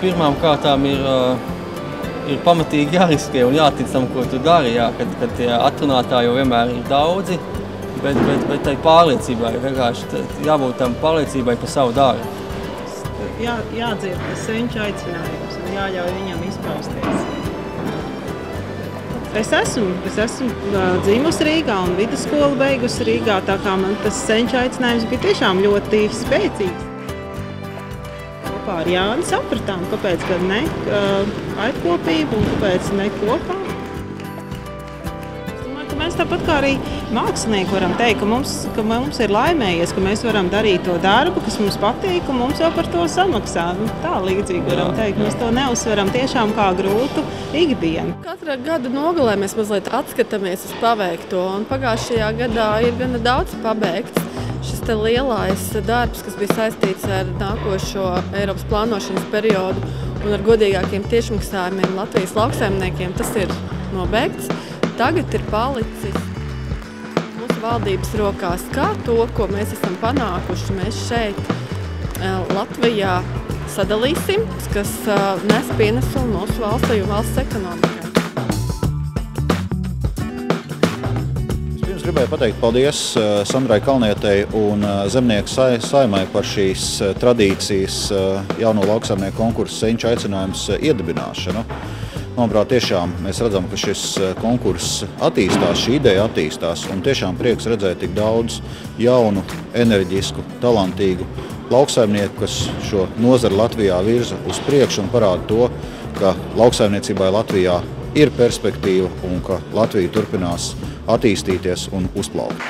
pirmām kārtām ir pamatīgi jāriskē un jātic tam, ko tu dari, kad tie atrunātāji jau vienmēr ir daudzi, bet tai pārliecībai, vienkārši jābūt tam pārliecībai par savu darbu. Jādzird tas senča aicinājums un jāļauj viņam izpausties. Es esmu dzīvusi Rīgā un vidusskolu beigusi Rīgā, tā kā man tas senča aicinājums bija tiešām ļoti spēcīgs. Kopā ar Jāni sapratām, kāpēc gan ne aizkopību un kāpēc ne kopā. Es domāju, ka mēs tāpat kā arī mākslinieki varam teikt, ka mums ir laimējies, ka mēs varam darīt to darbu, kas mums patīk, un mums jau par to samaksā. Tā līdzīgi varam teikt, mēs to neuzsveram tiešām kā grūtu ikdienu. Katra gada nogalē mēs mazliet atskatāmies uz paveikto, un pagājušajā gadā ir gana daudz pabeigts. Šis te lielais darbs, kas bija saistīts ar nākošo Eiropas plānošanas periodu un ar godīgākiem tiešmaksājumiem Latvijas lauksaimniekiem, tas ir nobeigts. Tagad ir palicis mūsu valdības rokās, kā to, ko mēs esam panākuši, mēs šeit Latvijā sadalīsim, kas nes pienesumu mūsu valstī un valsts ekonomikai. Gribēju pateikt paldies Sandrai Kalnietei un Zemnieku saimai par šīs tradīcijas jauno lauksaimnieku konkursu senča aicinājums iedibināšanu. Manuprāt, tiešām mēs redzam, ka šis konkurss attīstās, šī ideja attīstās, un tiešām prieks redzēt tik daudz jaunu, enerģisku, talantīgu lauksaimnieku, kas šo nozari Latvijā virza uz priekšu un parāda to, ka lauksaimniecībai Latvijā ir perspektīva un ka Latvija turpinās attīstīties un uzplaukt.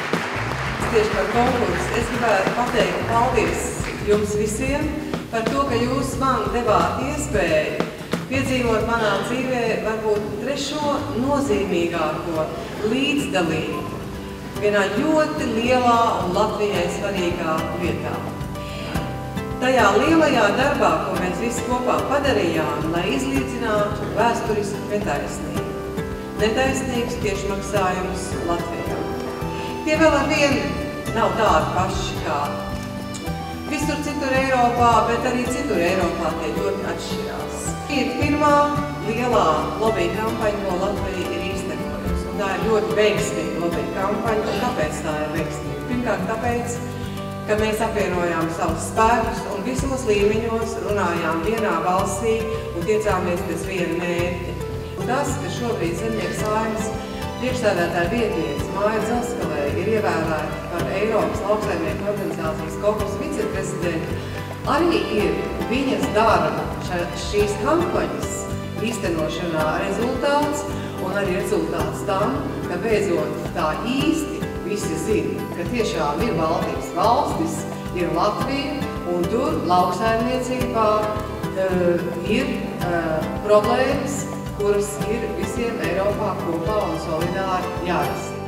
Tieši par konkursu es gribētu pateikt paldies jums visiem par to, ka jūs man devāt iespēju piedzīvot manā dzīvē varbūt trešo nozīmīgāko līdzdalību vienā ļoti lielā un Latvijai svarīgā vietā. Tajā lielajā darbā, ko mēs visi kopā padarījām, lai izlīdzinātu vēsturisku netaisnību. Netaisnīgs tiešmaksājums Latvijā. Tie vēl ar vienu nav tādi paši kā visur citur Eiropā, bet arī citur Eiropā tie ļoti atšķirās. Ir pirmā lielā lobby kampaņa, ko Latvija ir īstenojusi. Un tā ir ļoti veiksmīga lobby kampaņa. Un kāpēc tā ir veiksmīga? Pirmkārt, tāpēc, ka mēs apvienojām savus spēkus un visos līmeņos runājām vienā balsī un tiecāmies pēc viena mērķa. Tas, ka šobrīd Zemnieku saimes priekšsēdētāja vietniece Māja Dzelskalē ir ievēlēta par Eiropas lauksaimnieku organizācijas konkursu viceprezidentu, arī ir viņas darba šīs kampaņas īstenošanā rezultāts un arī rezultāts tam, ka beidzot tā īsti visi zina, ka tiešām ir Baltijas valstis, ir Latvija un tur lauksaimniecībā ir problēmas, kuras ir visiem Eiropā kopā un solidāri jārisina.